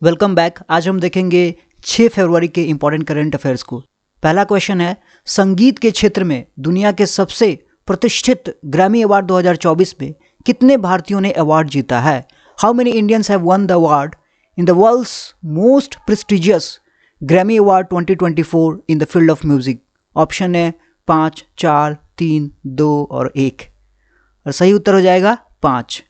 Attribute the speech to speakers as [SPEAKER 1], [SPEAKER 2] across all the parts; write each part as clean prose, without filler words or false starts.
[SPEAKER 1] Welcome back. आज हम देखेंगे 6 फरवरी के इंपॉर्टेंट करंट अफेयर्स को। पहला क्वेश्चन है, संगीत के क्षेत्र में दुनिया के सबसे प्रतिष्ठित ग्रैमी अवार्ड 2024 में कितने भारतीयों ने अवार्ड जीता है? How many Indians have won the award in the world's most prestigious Grammy award 2024 in the field of music? Option है 5, 4, 3, 2 और 1। और सही उत्तर हो जाएगा 5।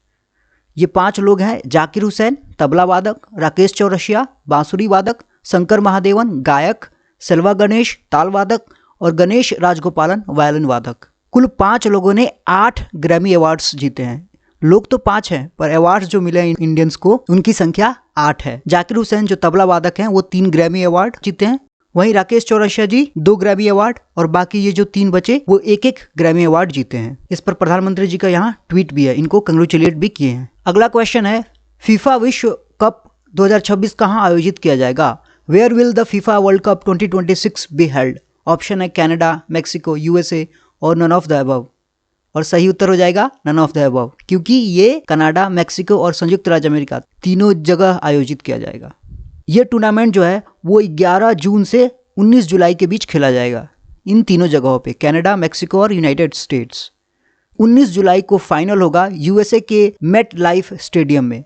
[SPEAKER 1] ये 5 लोग हैं: जाकिर हुसैन तबला वादक, राकेश चौरसिया बांसुरी वादक, शंकर महादेवन गायक, सेल्वा गणेश ताल वादक और गणेश राजगोपालन वायलिन वादक। कुल 5 लोगों ने 8 ग्रैमी अवार्ड्स जीते हैं। लोग तो 5 हैं पर अवार्ड्स जो मिले इंडियंस को उनकी संख्या 8 है। जाकिर हुसैन जो तबला वादक हैं वो 3 ग्रैमी अवार्ड जीते हैं। वहीं राकेश चौरसिया जी 2 ग्रैमी अवार्ड और बाकी ये जो 3 बचे वो 1-1 ग्रैमी अवार्ड जीते हैं। इस पर प्रधानमंत्री जी का यहाँ ट्वीट भी है, इनको कंग्रेचुलेट भी किए हैं। अगला क्वेश्चन है, फीफा विश्व कप 2026 कहाँ आयोजित किया जाएगा? Where will the FIFA World Cup 2026 be held? Option है कनाडा, मेक्सिको, यूएसए और नन ऑफ द अबव। और सही उत्तर हो जाएगा नन ऑफ द अबव, क्योंकि ये कनाडा, मेक्सिको और संयुक्त राज्य अमेरिका तीनों जगह आयोजित किया जाएगा। ये टूर्नामेंट जो है वो 11 जून से 19 जुलाई के बीच खेला जाएगा इन तीनों जगहों पे, कनाडा, मेक्सिको और यूनाइटेड स्टेट्स। 19 जुलाई को फाइनल होगा यूएसए के मेट लाइफ स्टेडियम में।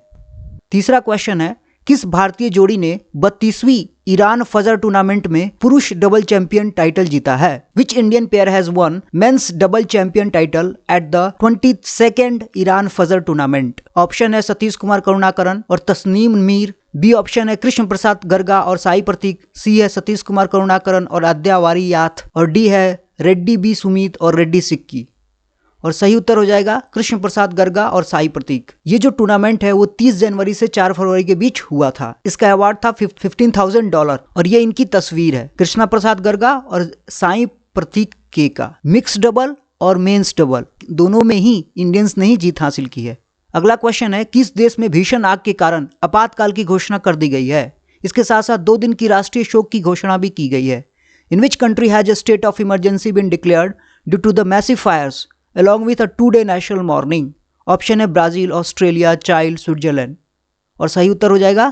[SPEAKER 1] तीसरा क्वेश्चन है, किस भारतीय जोड़ी ने 32वीं ईरान फजर टूर्नामेंट में पुरुष डबल चैंपियन टाइटल जीता है? Which Indian pair has one men's double champion title at the 22nd Iran फजर टूर्नामेंट? ऑप्शन है सतीश कुमार करुणाकरन और तस्नीम मीर, बी ऑप्शन है कृष्ण प्रसाद गर्गा और साई प्रतीक, सी है सतीश कुमार करुणाकरन और आद्या वारियाथ और डी है रेड्डी बी सुमीत और रेड्डी सिक्की। और सही उत्तर हो जाएगा कृष्ण प्रसाद गर्गा और साई प्रतीक। ये जो टूर्नामेंट है वो 30 जनवरी से 4 फरवरी के बीच हुआ था। इसका अवार्ड था $15,000 और ये इनकी तस्वीर है, कृष्णा प्रसाद गर्गा और साई प्रतीक के का। मिक्स डबल और मेंस डबल दोनों में ही इंडियंस ने ही जीत हासिल की है। अगला क्वेश्चन है, किस देश में भीषण आग के कारण आपातकाल की घोषणा कर दी गई है? इसके साथ साथ 2 दिन की राष्ट्रीय शोक की घोषणा भी की गई है। In which country has a state of emergency been declared due to the massive fires along with a 2-day national mourning? Option है ब्राजील, ऑस्ट्रेलिया, चाइल्ड, स्विट्जरलैंड। और सही उत्तर हो जाएगा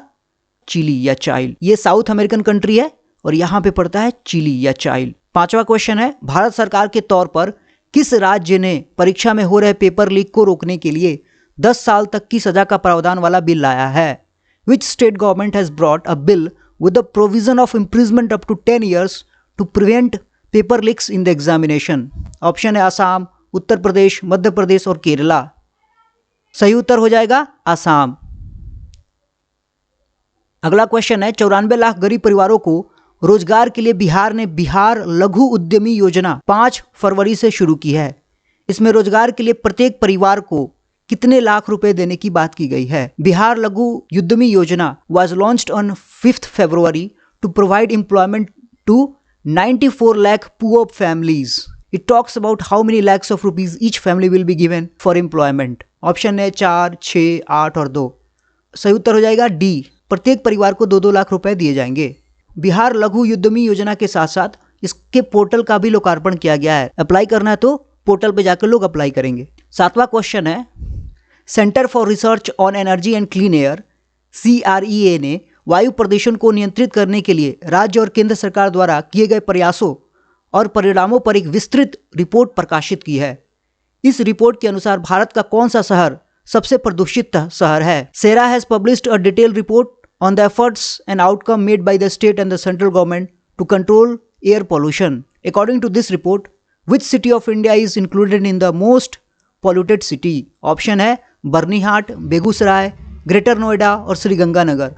[SPEAKER 1] चिली या चाइल्ड। ये साउथ अमेरिकन कंट्री है और यहाँ पे पड़ता है चिली या चाइल्ड। 5वां क्वेश्चन है, भारत सरकार के तौर पर किस राज्य ने परीक्षा में हो रहे पेपर लीक को रोकने के लिए 10 साल तक की सजा का प्रावधान वाला बिल लाया है? Which state government has brought a bill with the provision of imprisonment up to 10 years to prevent paper leaks in the examination? Option है आसाम, उत्तर प्रदेश, मध्य प्रदेश और केरला। सही उत्तर हो जाएगा आसाम। अगला क्वेश्चन है, 94 लाख गरीब परिवारों को रोजगार के लिए बिहार ने बिहार लघु उद्यमी योजना 5 फरवरी से शुरू की है। इसमें रोजगार के लिए प्रत्येक परिवार को कितने लाख रुपए देने की बात की गई है? Bihar Laghu Udyami Yojana was launched on 5 February to provide employment to 94 lakh poor families. It talks about how many lakhs of rupees each family will be given for employment. Option है 4, 6, 8 और 2। सही उत्तर हो जाएगा डी, प्रत्येक परिवार को 2-2 लाख रुपए दिए जाएंगे। बिहार लघु उद्यमी योजना के साथ साथ इसके पोर्टल का भी लोकार्पण किया गया है। अप्लाई करना है तो पोर्टल पे जाकर लोग अप्लाई करेंगे। 7वां क्वेश्चन है, centre for research on energy and clean air CREA ने वायु प्रदूषण को नियंत्रित करने के लिए राज्य और केंद्र सरकार द्वारा किए गए प्रयासों और परिणामों पर एक विस्तृत रिपोर्ट प्रकाशित की है। इस रिपोर्ट के अनुसार भारत का कौन सा शहर सबसे प्रदूषित शहर है? CREA has published a detailed report on the efforts and outcome made by the state and the central government to control air pollution. According to this report, which city of India is included in the most polluted city? Option है Byrnihat, Begusarai, greater Noida और श्रीगंगानगर।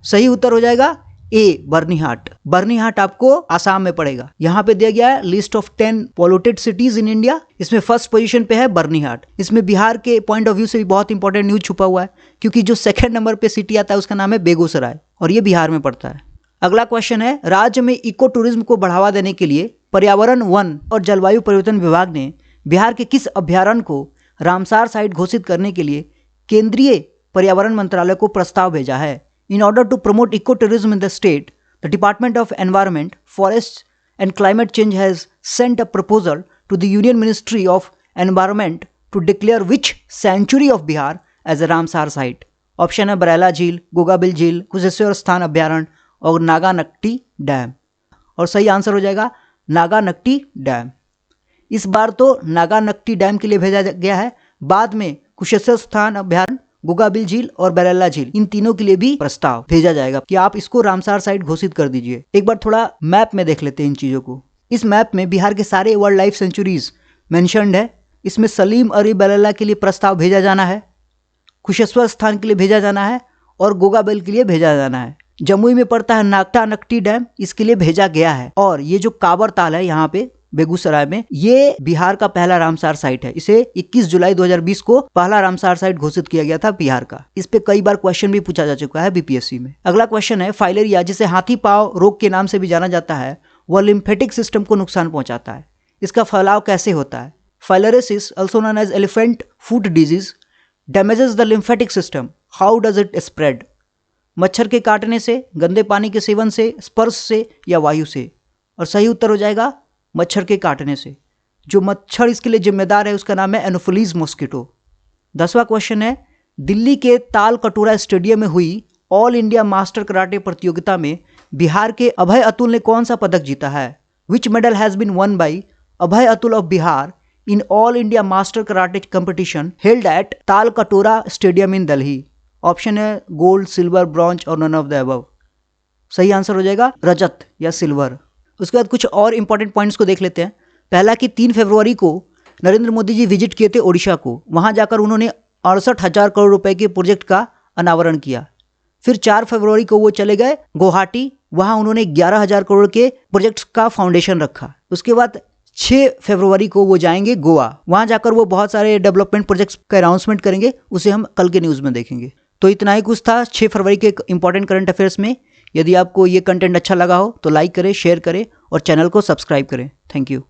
[SPEAKER 1] सही उत्तर हो जाएगा ए, बर्नीहाट। बर्नीहाट आपको आसाम में पड़ेगा। यहाँ पे दिया गया है list of 10 polluted cities in India. इसमें फर्स्ट पोजीशन पे है बर्नीहाट। इसमें बिहार के पॉइंट ऑफ व्यू से भी बहुत इंपॉर्टेंट न्यूज छुपा हुआ है, क्योंकि जो 2nd नंबर पे सिटी आता है उसका नाम है बेगूसराय और ये बिहार में पड़ता है। अगला क्वेश्चन है, राज्य में इको टूरिज्म को बढ़ावा देने के लिए पर्यावरण, वन और जलवायु परिवर्तन विभाग ने बिहार के किस अभ्यारण्य को रामसार साइट घोषित करने के लिए केंद्रीय पर्यावरण मंत्रालय को प्रस्ताव भेजा है? In order to promote ecotourism in the state, the Department of Environment, Forests and Climate Change has sent a proposal to the Union Ministry of Environment to declare which sanctuary of Bihar as a Ramsar site. Option है बरैला झील, गोगाबिल झील, कुशेश्वर स्थान अभ्यारण्य और नागानक्टी dam. और सही answer हो जाएगा नागानक्टी डैम। इस बार तो नागानक्टी डैम के लिए भेजा गया है, बाद में कुशेश्वर स्थान अभ्यारण्य, गोगाबिल झील और बरैला झील, इन तीनों के लिए भी प्रस्ताव भेजा जाएगा कि आप इसको रामसार साइट घोषित कर दीजिए। एक बार थोड़ा मैप में देख लेते हैं इन चीजों को। इस मैप में बिहार के सारे वाइल्ड लाइफ सेंचुरीज मेंशन्ड है। इसमें सलीम अली बरैला के लिए प्रस्ताव भेजा जाना है, कुशेश्वर स्थान के लिए भेजा जाना है और गोगाबिल के लिए भेजा जाना है। जमुई में पड़ता है नागानक्टी डैम, इसके लिए भेजा गया है। और ये जो कांवर ताल है यहाँ पे बेगूसराय में, ये बिहार का पहला रामसार साइट है। इसे 21 जुलाई 2020 को पहला रामसार साइट घोषित किया गया था बिहार का। इस पे कई बार क्वेश्चन भी पूछा जा चुका है बीपीएससी में। अगला क्वेश्चन है, फाइलेरिया जिसे हाथी पांव रोग के नाम से भी जाना जाता है, वह लिम्फेटिक सिस्टम को नुकसान पहुंचाता है। इसका फैलाव कैसे होता है? Filariosis also known as elephant foot disease damages the lymphatic system. How does it spread? मच्छर के काटने से, गंदे पानी के सेवन से, स्पर्श से या वायु से? और सही उत्तर हो जाएगा मच्छर के काटने से। जो मच्छर इसके लिए जिम्मेदार है उसका नाम है एनोफिलीज मॉस्किटो। 10वां क्वेश्चन है, दिल्ली के ताल कटोरा स्टेडियम में हुई ऑल इंडिया मास्टर कराटे प्रतियोगिता में बिहार के अभय अतुल ने कौन सा पदक जीता है? Which medal has been won by Abhay Atul of Bihar in all India master karate competition held at Tal Katora stadium in Delhi? Option है गोल्ड, सिल्वर, ब्रॉन्ज और नन ऑफ द अबव। सही आंसर हो जाएगा रजत या सिल्वर। उसके बाद कुछ और इंपॉर्टेंट पॉइंट्स को देख लेते हैं। पहला कि 3 फरवरी को नरेंद्र मोदी जी विजिट किए थे ओडिशा को। वहां जाकर उन्होंने 68,000 करोड़ रुपए के प्रोजेक्ट का अनावरण किया। फिर 4 फरवरी को वो चले गए गुवाहाटी, वहां उन्होंने 11,000 करोड़ के प्रोजेक्ट का फाउंडेशन रखा। उसके बाद 6 फरवरी को वो जाएंगे गोवा, वहां जाकर वो बहुत सारे डेवलपमेंट प्रोजेक्ट्स का अनाउंसमेंट करेंगे, उसे हम कल के न्यूज़ में देखेंगे। तो इतना ही कुछ था 6 फरवरी के इंपॉर्टेंट करंट अफेयर्स में। यदि आपको ये कंटेंट अच्छा लगा हो तो लाइक करें, शेयर करें और चैनल को सब्सक्राइब करें। Thank you.